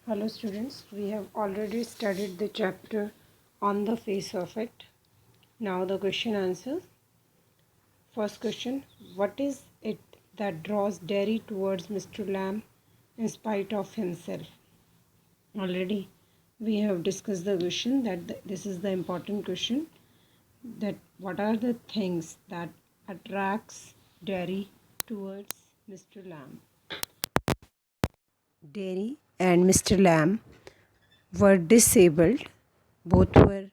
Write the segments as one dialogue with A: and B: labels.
A: Hello students, we have already studied the chapter on the face of it. Now the question answers. First question, what is it that draws Derry towards Mr. Lamb in spite of himself? Already we have discussed the question that this is the important question, that what are the things that attracts Derry towards Mr. Lamb? Derry and Mr. Lamb were disabled. Both were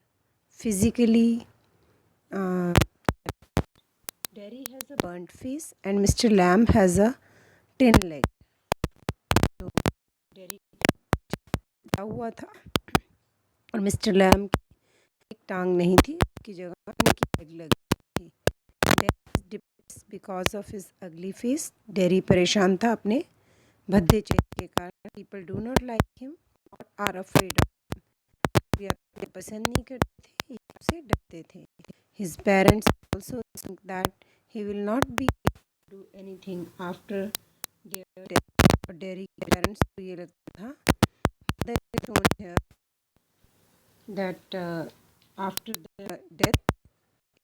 A: physically. Derry has a burnt face and Mr. Lamb has a tin leg. तो dairy क्या हुआ था और Mr Lam की एक टांग नहीं थी, उसकी जगह उनकी लेग लगी थी. बिकॉज ऑफ हिज अगली फेस, डेरी परेशान था अपने भद्दे चेहरे के कारण. People do not like him और आर अफ्रेड ऑफ हिम. या पसंद नहीं करते थे या उससे डरते थे. His parents also think that he will not be do anything after their death. और डेरी के पेरेंट्स को ये लगता था that after the death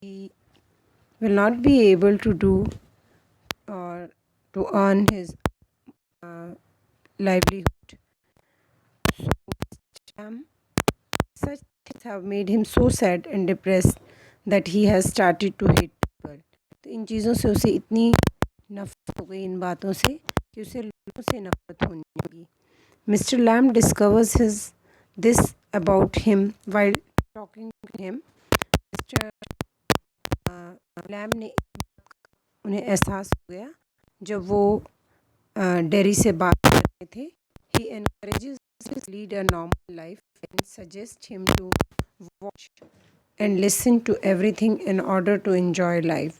A: he will not be able to do or to earn his livelihood. So such things have made him so sad and depressed that he has started to hate people. तो इन चीज़ों से उसे इतनी नफरत हो गई, इन बातों से, कि उसे लोगों से नफरत होने लगी. Mr. Lamb discovers this about him while talking to him. Mr. Lamb ने उन्हें एहसास हो गया जब वो डेरी से बात कर रहे थे. He encourages him to lead a normal life and suggests him to watch and listen to everything in order to enjoy life.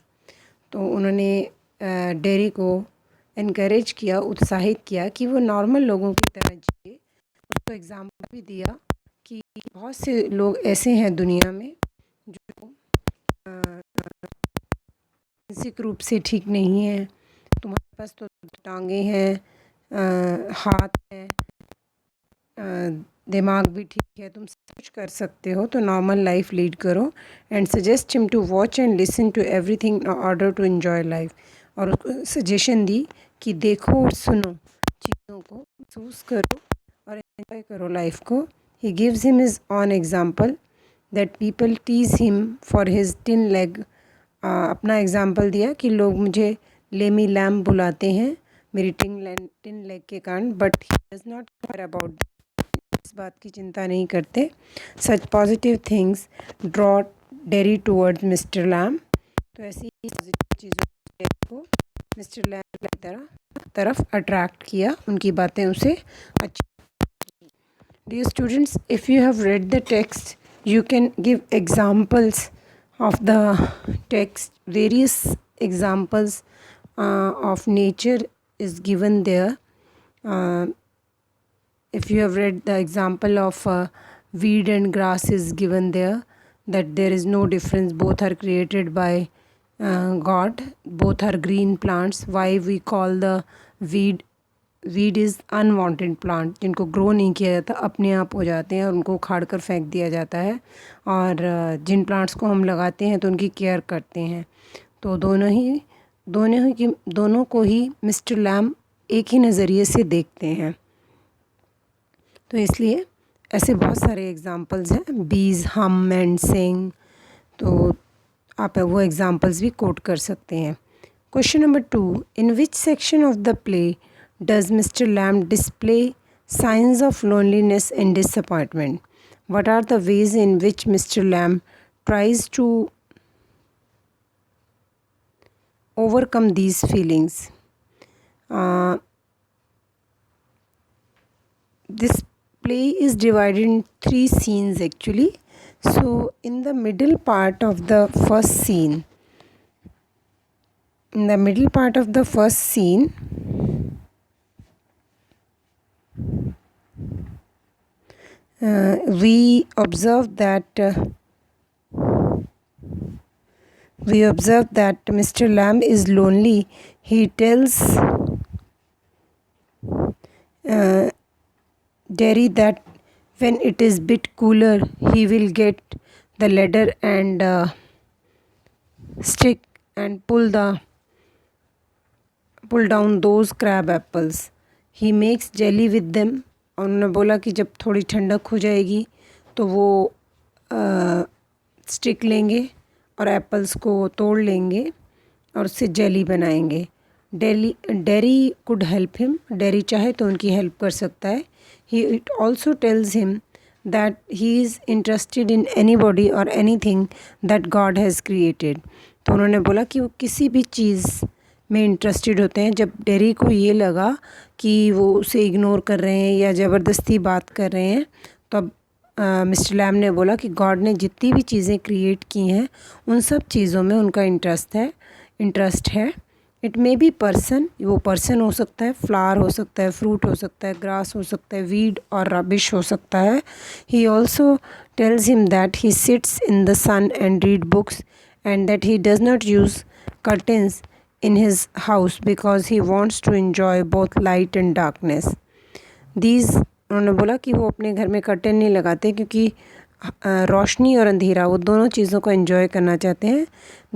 A: तो उन्होंने डेरी को इनकरेज किया, उत्साहित किया कि वो नॉर्मल लोगों की तरह जिए. उसको एग्ज़ाम्पल भी दिया कि बहुत से लोग ऐसे हैं दुनिया में जो मानसिक रूप से ठीक नहीं है. तुम्हारे पास तो टांगे हैं, हाथ हैं, दिमाग भी ठीक है, तुम सब कुछ कर सकते हो, तो नॉर्मल लाइफ लीड करो. And suggest him to watch and listen to everything in order to enjoy life. और उसको सजेशन दी कि देखो और सुनो, चीज़ों को महसूस करो और एंजॉय करो लाइफ को. He gives him his on example that people tease him for his tin leg. अपना एग्जाम्पल दिया कि लोग मुझे लेमी लैम्ब बुलाते हैं मेरी टिन लेग के कारण, but he does not care about, इस बात की चिंता नहीं करते. सच positive things draw dairy towards mister lamb. तो ऐसी पॉजिटिव चीज़ों को मिस्टर लैम्ब की तरफ अट्रैक्ट किया, उनकी बातें उसे अच्छी. Dear students, if you have read the text, you can give examples of the text. Various examples of nature is given there. If you have read the example of weed and grass is given there, that there is no difference, both are created by God, both are green plants. Why we call the weed is unwanted plant, जिनको grow नहीं किया जाता, अपने आप हो जाते हैं और उनको उखाड़ कर फेंक दिया जाता है. और जिन प्लांट्स को हम लगाते हैं तो उनकी केयर करते हैं. तो दोनों को ही मिस्टर लैम्ब एक ही नज़रिए से देखते हैं. तो इसलिए ऐसे बहुत सारे एग्जांपल्स हैं. बीज हम एंड सिंग, तो आप वो एग्जांपल्स भी कोट कर सकते हैं. Question number 2, in which section of the play does Mr. Lamb display signs of loneliness and disappointment? What are the ways in which Mr. Lamb tries to overcome these feelings? This play is divided in 3 scenes actually. So in the middle part of the first scene, we observe that Mr. Lamb is lonely. He tells Derry that when it is bit cooler, he will get the ladder and stick and pull down those crab apples. He makes jelly with them. और उन्होंने बोला कि जब थोड़ी ठंडक हो जाएगी तो वो स्टिक लेंगे और एप्पल्स को तोड़ लेंगे और उससे जेली बनाएंगे. Derry could help him. Derry चाहे तो उनकी हेल्प कर सकता है. He it also tells him that he is interested in anybody और anything that God has created. तो उन्होंने बोला कि वो किसी भी चीज़ में इंटरेस्टेड होते हैं. जब डेरी को ये लगा कि वो उसे इग्नोर कर रहे हैं या ज़बरदस्ती बात कर रहे हैं, तब मिस्टर लैम ने बोला कि गॉड ने जितनी भी चीज़ें क्रिएट की हैं उन सब चीज़ों में उनका इंटरेस्ट है. इट मे बी पर्सन, वो पर्सन हो सकता है, फ्लावर हो सकता है, फ्रूट हो सकता है, ग्रास हो सकता है, वीड और रबिश हो सकता है. He also tells him that he sits in the sun and read books and that he does not use curtains in his house because he wants to enjoy both light and darkness. These उन्होंने बोला कि वो अपने घर में curtain नहीं लगाते क्योंकि रोशनी और अंधेरा वो दोनों चीज़ों को एंजॉय करना चाहते हैं.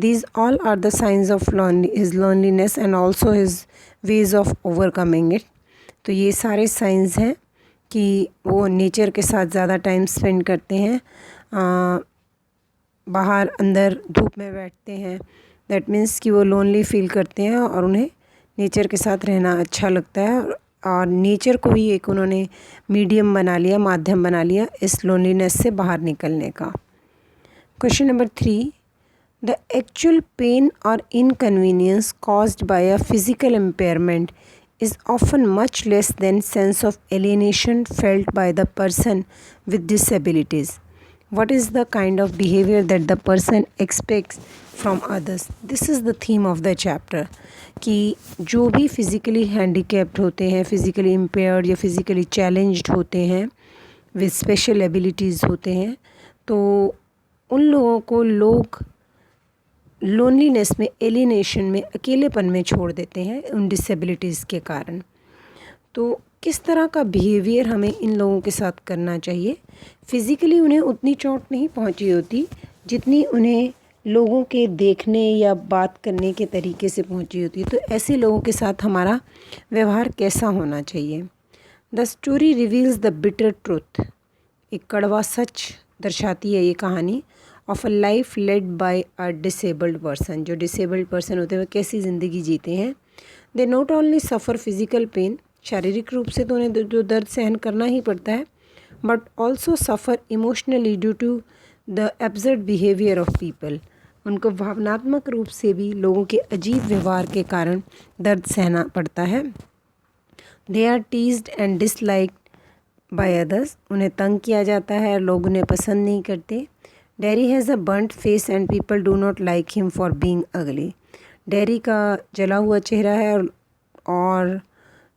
A: These all are the signs of his loneliness and also his ways of overcoming it. तो ये सारे साइंस हैं कि वो नेचर के साथ ज़्यादा टाइम स्पेंड करते हैं, बाहर अंदर धूप में बैठते हैं. दैट मीन्स कि वो लोनली फील करते हैं और उन्हें नेचर के साथ रहना अच्छा लगता है. और नेचर को ही एक उन्होंने माध्यम बना लिया इस लोनलीनेस से बाहर निकलने का. Question number 3. The actual pain और inconvenience caused by a physical impairment is often much less than sense of alienation felt by the person with disabilities. What is the kind of behavior that the person expects from others? This is the theme of the chapter. कि जो भी physically handicapped होते हैं, physically impaired या physically challenged होते हैं, with special abilities होते हैं, तो उन लोगों को लोग लोनलीनेस में, एलिनेशन में, अकेलेपन में छोड़ देते हैं उन डिसेबिलिटीज़ के कारण. तो किस तरह का बिहेवियर हमें इन लोगों के साथ करना चाहिए? फ़िज़िकली उन्हें उतनी चोट नहीं पहुंची होती जितनी उन्हें लोगों के देखने या बात करने के तरीके से पहुंची होती है. तो ऐसे लोगों के साथ हमारा व्यवहार कैसा होना चाहिए? The story reveals the bitter truth. एक कड़वा सच दर्शाती है ये कहानी of a life led by a disabled person. जो डिसेबल्ड पर्सन होते हैं वो कैसी ज़िंदगी जीते हैं. They not only suffer physical pain, शारीरिक रूप से तो उन्हें जो दर्द सहन करना ही पड़ता है, but also suffer emotionally due to the absurd behaviour of people. उनको भावनात्मक रूप से भी लोगों के अजीब व्यवहार के कारण दर्द सहना पड़ता है. They are teased and disliked by others. उन्हें तंग किया जाता है और लोग उन्हें पसंद नहीं करते. Dairy has a burnt face and people do not like him for being अगली. डेरी का जला हुआ चेहरा है और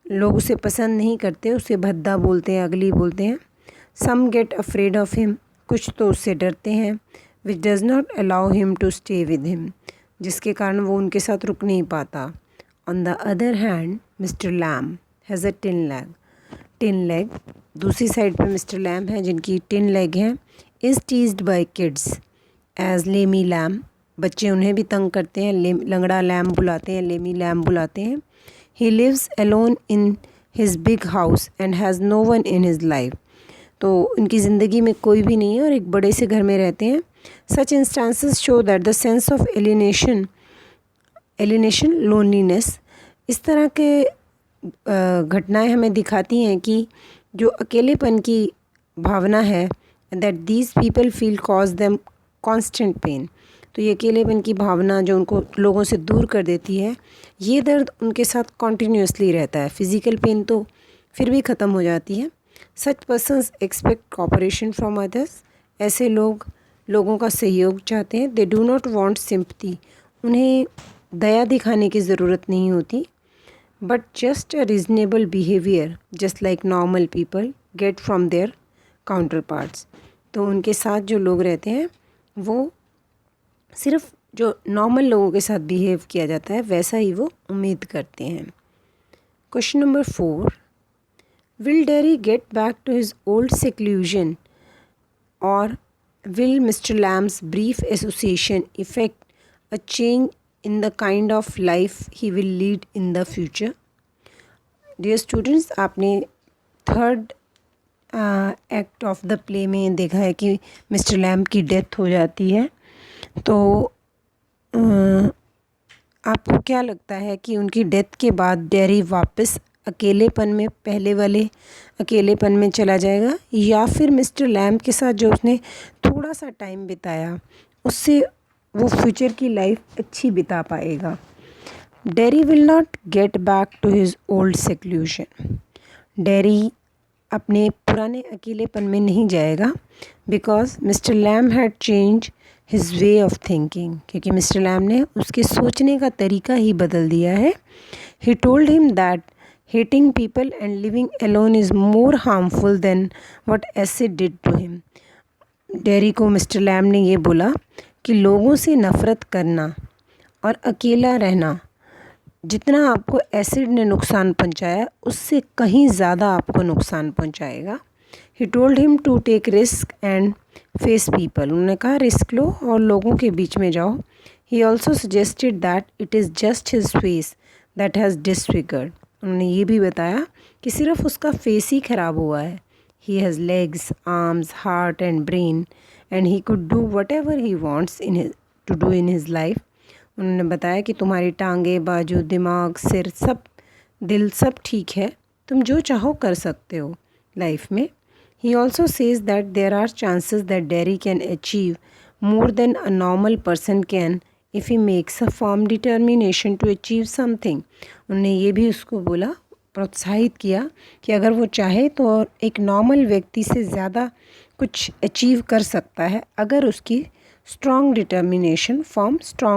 A: लोग उसे पसंद नहीं करते, उसे भद्दा बोलते हैं, अगली बोलते हैं. Some get afraid of him. कुछ तो उससे डरते हैं. Which does not allow him to stay with him. जिसके कारण वो उनके साथ रुक नहीं पाता. On the other hand Mister Lamb has a tin leg. दूसरी साइड पे मिस्टर लैम है जिनकी टिन लेग हैं. Is teased by kids as Lamey Lamb. बच्चे उन्हें भी तंग करते हैं, लंगड़ा लैम बुलाते हैं, लेमी लैम बुलाते हैं. He lives alone in his big house and has no one in his life. तो उनकी ज़िंदगी में कोई भी नहीं है और एक बड़े से घर में रहते हैं. Such instances show that the sense of alienation loneliness. इस तरह के घटनाएं हमें दिखाती हैं कि जो अकेलेपन की भावना है, that these people feel cause them constant pain. तो ये अकेलेपन की भावना जो उनको लोगों से दूर कर देती है, ये दर्द उनके साथ कॉन्टीन्यूसली रहता है. फ़िज़िकल पेन तो फिर भी ख़त्म हो जाती है. Such persons expect cooperation from others. ऐसे लोग लोगों का सहयोग चाहते हैं. They do not want sympathy. उन्हें दया दिखाने की ज़रूरत नहीं होती. But just a reasonable behaviour just like normal people get from their counterparts. तो उनके साथ जो लोग रहते हैं वो सिर्फ जो नॉर्मल लोगों के साथ बिहेव किया जाता है वैसा ही वो उम्मीद करते हैं. Question number 4. Will Derry get back to his old seclusion, or will Mr. Lamb's brief association effect a change in the kind of life he will lead in the future? Dear students, आपने third act of the play में देखा है कि mister lamb की death हो जाती है। तो आपको क्या लगता है कि उनकी डेथ के बाद डेरी वापस अकेलेपन में, पहले वाले अकेलेपन में चला जाएगा, या फिर मिस्टर लैम्ब के साथ जो उसने थोड़ा सा टाइम बिताया उससे वो फ्यूचर की लाइफ अच्छी बिता पाएगा? Derry will not get back to his old seclusion. Derry अपने पुराने अकेलेपन में नहीं जाएगा, because Mister Lamb had change his way of thinking, क्योंकि मिस्टर लैम्ब ने उसके सोचने का तरीका ही बदल दिया है। He told him that hating people and living alone is more harmful than what acid did to him. Dairy को मिस्टर लैम्ब ने ये बोला कि लोगों से नफ़रत करना और अकेला रहना जितना आपको एसिड ने नुकसान पहुंचाया उससे कहीं ज़्यादा आपको नुकसान पहुंचाएगा। He told him to take risk and face people. उन्होंने कहा रिस्क लो और लोगों के बीच में जाओ। He also suggested that it is just his face that has disfigured. उन्होंने ये भी बताया कि सिर्फ उसका फेस ही ख़राब हुआ है। He has legs, arms, heart and brain and he could do whatever he wants to do in his life. उन्होंने बताया कि तुम्हारी टांगे, बाजू, दिमाग, सिर, सब, दिल सब ठीक है, तुम जो चाहो कर सकते हो लाइफ में। He also says that there are chances that Derry can achieve more than a normal person can if he makes a firm determination to achieve something. उन्होंने ये भी उसको बोला, प्रोत्साहित किया कि अगर वो चाहे तो एक नॉर्मल व्यक्ति से ज़्यादा कुछ अचीव कर सकता है अगर उसकी स्ट्रॉन्ग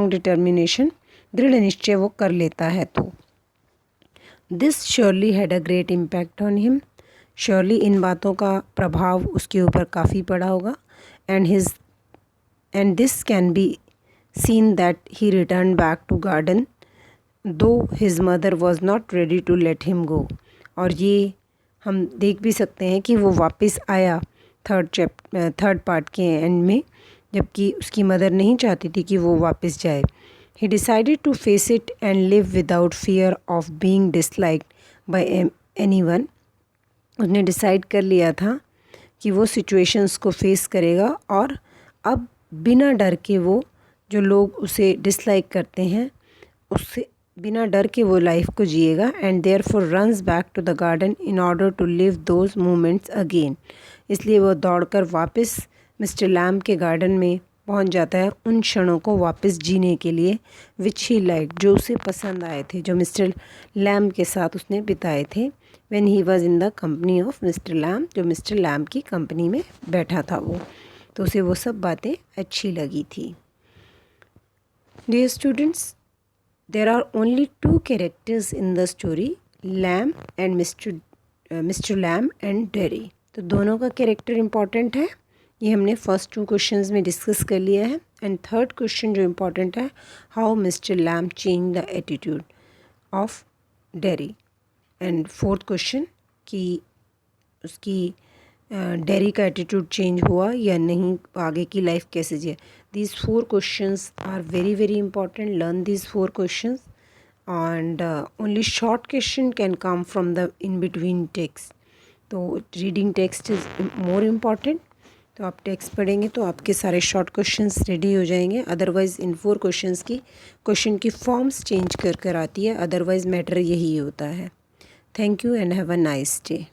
A: डिटर्मिनेशन, दृढ़ निश्चय वो कर लेता है तो। This surely had a great impact on him. Surely इन बातों का प्रभाव उसके ऊपर काफ़ी पड़ा होगा। And this can be seen that he return back to garden though his mother was not ready to let him go. और ये हम देख भी सकते हैं कि वो वापस आया थर्ड पार्ट के एंड में, जबकि उसकी मदर नहीं चाहती थी कि वो वापस जाए। He decided to face it and live without fear of being disliked by anyone. उसने डिसाइड कर लिया था कि वो सिचुएशंस को फेस करेगा और अब बिना डर के वो जो लोग उसे डिसलाइक करते हैं उससे बिना डर के वो लाइफ को जिएगा। And therefore runs back to the garden in order to live those moments again. इसलिए वो दौड़कर वापस मिस्टर लैम्ब के गार्डन में पहुंच जाता है उन क्षणों को वापस जीने के लिए, विच ही लाइक, जो उसे पसंद आए थे, जो मिस्टर लैम्ब के साथ उसने बिताए थे when he was in the company of mister lamb. जो मिस्टर लैम्ब की कंपनी में बैठा था वो, तो उसे वो सब बातें अच्छी लगी थी। Dear students, there are only two characters in the story, Lamb and Mr. Lamb and Derry। तो दोनों का कैरेक्टर इम्पॉर्टेंट है, ये हमने फर्स्ट 2 क्वेश्चंस में डिस्कस कर लिया है। एंड थर्ड क्वेश्चन जो इम्पॉर्टेंट है, how mister lamb change the attitude of dairy. And fourth question कि उसकी डेरी का एटीट्यूड चेंज हुआ या नहीं, आगे की लाइफ कैसे जिए। These 4 questions are very very important. Learn these 4 questions and only short question can come from the in between text. तो reading text is more important. तो आप टेक्स्ट पढ़ेंगे तो आपके सारे शॉर्ट क्वेश्चंस रेडी हो जाएंगे। अदरवाइज़ इन 4 क्वेश्चंस की क्वेश्चन की फॉर्म्स चेंज कर आती है, अदरवाइज़ मैटर यही होता है। Thank you and have a nice day.